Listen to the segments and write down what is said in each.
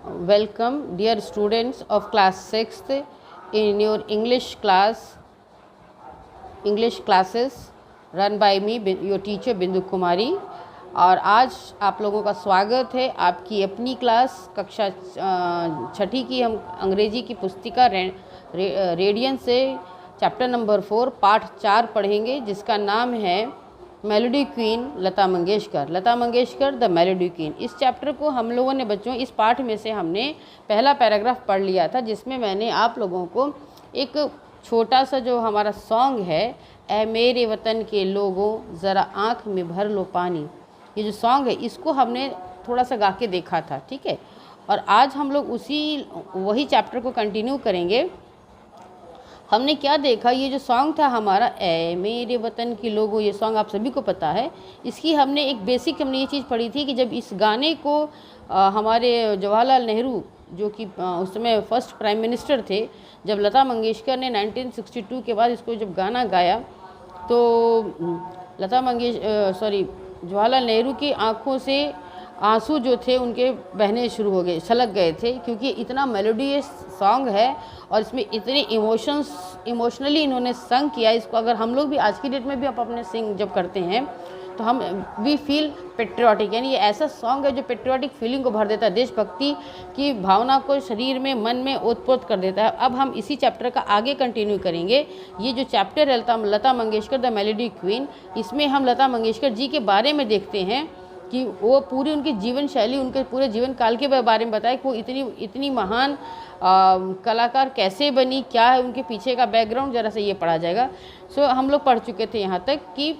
Welcome, dear students of class 6th in your English classes run by me, your teacher बिंदु कुमारी। और आज आप लोगों का स्वागत है आपकी अपनी क्लास कक्षा छठी की। हम अंग्रेजी की पुस्तिका रेडियन से चैप्टर नंबर 4 पाठ 4 पढ़ेंगे, जिसका नाम है melody queen Lata Mangeshkar the melody queen. इस चैप्टर को हम लोगों ने बच्चों इस पाठ में से हमने पहला पैराग्राफ पढ़ लिया था, जिसमें मैंने आप लोगों को एक छोटा सा जो हमारा सॉन्ग है, ऐ मेरे वतन के लोगों ज़रा आँख में भर लो पानी, ये जो सॉन्ग है इसको हमने थोड़ा सा गा के देखा था, ठीक है। और आज हम लोग वही चैप्टर को कंटिन्यू करेंगे। हमने क्या देखा, ये जो सॉन्ग था हमारा ऐ मेरे वतन के लोगों, ये सॉन्ग आप सभी को पता है। इसकी हमने एक बेसिक ये चीज़ पढ़ी थी कि जब इस गाने को हमारे जवाहरलाल नेहरू, जो कि उस समय फर्स्ट प्राइम मिनिस्टर थे, जब लता मंगेशकर ने 1962 के बाद इसको जब गाना गाया, तो जवाहरलाल नेहरू की आंखों से आंसू जो थे उनके बहने शुरू हो गए, छलक गए थे, क्योंकि इतना मेलोडियस सॉन्ग है और इसमें इतने इमोशनली इन्होंने संग किया। इसको अगर हम लोग भी आज की डेट में भी आप अपने सिंग जब करते हैं तो हम वी फील पेट्रियाटिक, यानी ये ऐसा सॉन्ग है जो पेट्रियाटिक फीलिंग को भर देता है, देशभक्ति की भावना को शरीर में मन में ओतप्रोत कर देता है। अब हम इसी चैप्टर का आगे कंटिन्यू करेंगे। ये जो चैप्टर है लता मंगेशकर द मेलोडी क्वीन, इसमें हम लता मंगेशकर जी के बारे में देखते हैं कि वो पूरी उनकी जीवन शैली, उनके पूरे जीवन काल के बारे में बताया कि वो इतनी महान कलाकार कैसे बनी, क्या है उनके पीछे का बैकग्राउंड, ज़रा से ये पढ़ा जाएगा। हम लोग पढ़ चुके थे यहाँ तक कि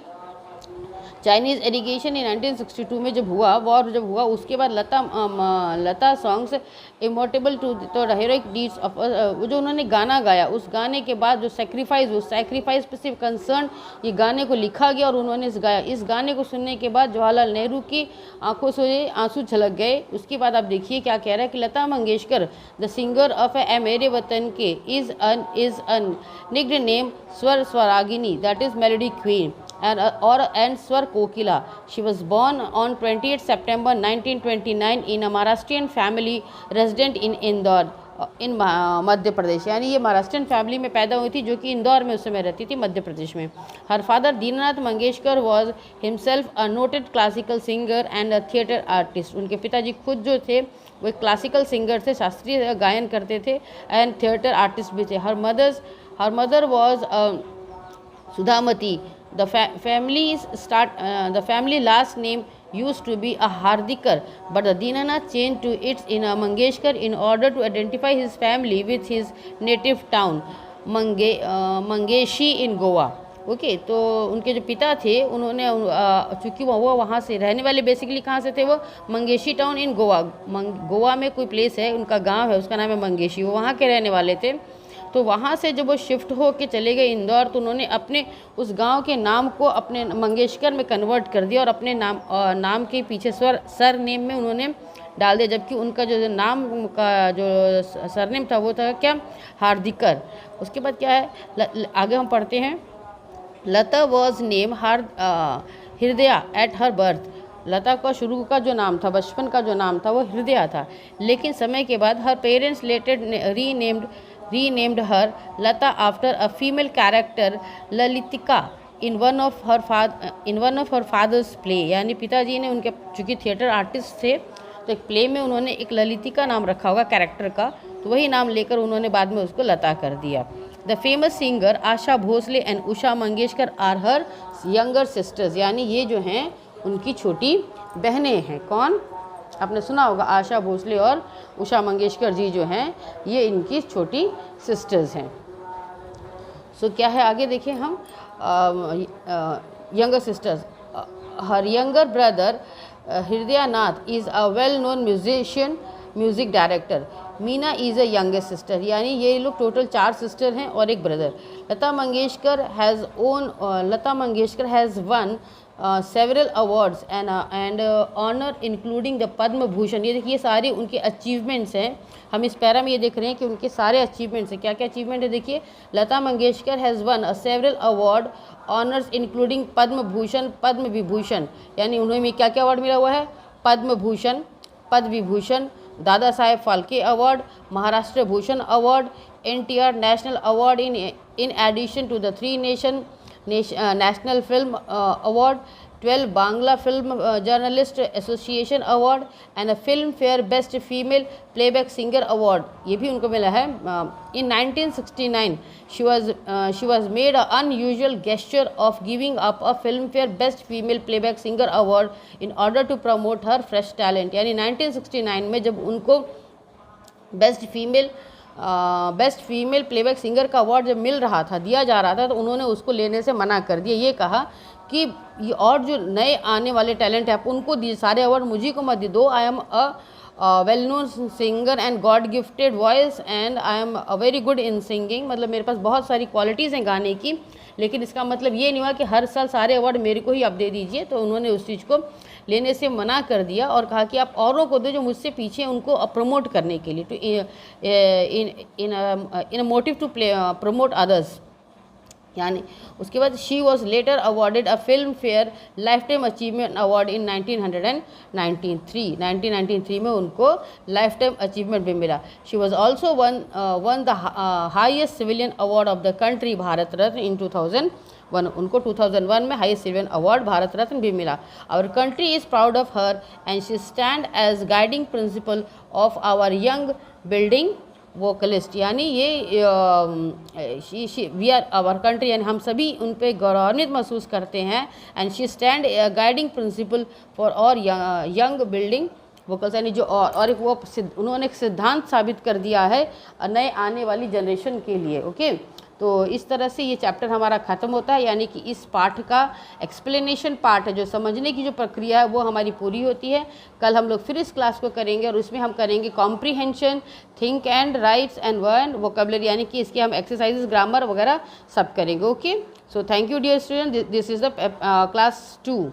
चाइनीज़ एरिगेशन इन 1962 में जब हुआ, वॉर जब हुआ, उसके बाद Lata songs immortal to the heroic deeds of, जो उन्होंने गाना गाया, उस गाने के बाद जो सैक्रिफाइस पे सिर्फ कंसर्न ये गाने को लिखा गया और उन्होंने गाया। इस गाने को सुनने के बाद जवाहरलाल नेहरू की आंखों से आंसू झलक गए। उसके बाद आप देखिए क्या कह रहा है कि Lata Mangeshkar the singer of ए मेरे वतन के is an nicked name Swaragini, that is melody queen and Swar Kokila. She was born on 28 September 1929 in a Maharashtrian family resident in Indore इन मध्य प्रदेश, यानी ये महाराष्ट्रियन फैमिली में पैदा हुई थी जो कि इंदौर में उस समय रहती थी, मध्य प्रदेश में। Her father Deenanath Mangeshkar was himself a noted classical singer and a theatre artist. उनके पिताजी खुद जो थे वो एक क्लासिकल सिंगर थे, शास्त्रीय गायन करते थे, एंड थिएटर आर्टिस्ट भी थे। Her mother was Sudhamati. The family last name used to be a Hardikar, but the Dinanath changed to its in a Mangeshkar in order to identify his family with his native town Mangeshi in Goa. Okay, तो उनके जो पिता थे उन्होंने चूँकि वो वहाँ से रहने वाले, बेसिकली कहाँ से थे वो, मंगेशी टाउन इन गोवा। गोवा में कोई प्लेस है, उनका गांव है, उसका नाम है मंगेशी, वो वहाँ के रहने वाले थे। तो वहाँ से जब वो शिफ्ट हो के चले गए इंदौर, तो उन्होंने अपने उस गांव के नाम को अपने मंगेशकर में कन्वर्ट कर दिया और अपने नाम के पीछे सर नेम में उन्होंने डाल दिया, जबकि उनका जो नाम का जो सरनेम था वो था क्या, हार्दिकर। उसके बाद क्या है, आगे हम पढ़ते हैं। Lata was name Hridaya at her birth. Lata का शुरू का जो नाम था, बचपन का जो नाम था वो हृदया था, लेकिन समय के बाद हर parents लेटेड renamed her Lata after a female character Lalitika in one of her father's play। यानी पिताजी ने उनके, चूँकि थिएटर आर्टिस्ट थे, तो एक प्ले में उन्होंने एक ललितिका नाम रखा होगा कैरेक्टर का, तो वही नाम लेकर उन्होंने बाद में उसको लता कर दिया। The famous singer Asha Bhosle and Usha Mangeshkar are her younger sisters, यानी ये जो हैं उनकी छोटी बहनें हैं। कौन, आपने सुना होगा, आशा भोसले और उषा मंगेशकर जी जो हैं ये इनकी छोटी सिस्टर्स हैं। क्या है आगे देखिए हम, younger sisters. Her younger brother Hridaynath is a well known music director. Meena is a youngest sister, यानी ये लोग टोटल 4 सिस्टर हैं और एक brother. Lata Mangeshkar has won several awards and honor including the Padma Bhushan. ये देखिए सारे उनके अचीवमेंट्स हैं, हम इस पैरा में ये देख रहे हैं कि उनके सारे अचीवमेंट्स हैं। क्या क्या अचीवमेंट है देखिए, Lata Mangeshkar has won several award honours including Padma Bhushan, Padma Vibhushan, यानी उन्हें क्या क्या अवार्ड मिला हुआ है, पद्म Bhushan, Padma Vibhushan, Dada Saheb Phalke award, Maharashtra Bhushan award, NTR national award in addition to the 3 national film award, 12 Bangla Film Journalist Association Award and a Filmfare Best Female Playback Singer Award, ये भी उनको मिला है। In 1969 she was made an unusual gesture of giving up a Filmfare Best Female Playback Singer Award in order to promote her fresh talent। यानी 1969 में जब उनको best female playback singer का अवार्ड जब मिल रहा था, दिया जा रहा था, तो उन्होंने उसको लेने से मना कर दिया। ये कहा कि ये और जो नए आने वाले टैलेंट है आप उनको दिए, सारे अवार्ड मुझे को मत दो। I am a well known singer and God gifted voice and I am very good in singing, मतलब मेरे पास बहुत सारी क्वालिटीज़ हैं गाने की, लेकिन इसका मतलब ये नहीं हुआ कि हर साल सारे अवार्ड मेरे को ही आप दे दीजिए। तो उन्होंने उस चीज़ को लेने से मना कर दिया और कहा कि आप औरों को दो जो मुझसे पीछे, उनको प्रमोट करने के लिए, to in motive to promote others. यानी उसके बाद she was later awarded a Filmfare lifetime achievement award in 1993 में उनको लाइफ टाइम अचीवमेंट भी मिला। She was also won the highest civilian award of the country Bharat Ratna in 2001, उनको 2001 में highest civilian award Bharat Ratna भी मिला। Our country is proud of her and she stand as guiding principle of our young building vocalist. यानी ये we are our country, यानी हम सभी उन पर गौरवान्वित महसूस करते हैं। And she stand guiding principal for और यंग बिल्डिंग वोकल्स, यानी जो और एक वो उन्होंने एक सिद्धांत साबित कर दिया है नए आने वाली जनरेशन के लिए। ओके, तो इस तरह से ये चैप्टर हमारा ख़त्म होता है, यानी कि इस पाठ का एक्सप्लेनेशन पार्ट है, जो समझने की जो प्रक्रिया है वो हमारी पूरी होती है। कल हम लोग फिर इस क्लास को करेंगे और उसमें हम करेंगे comprehension, think and writes and learn vocabulary, यानी कि इसके हम एक्सरसाइजेस, ग्रामर वगैरह सब करेंगे। Okay, so thank you dear student, this is the class 2।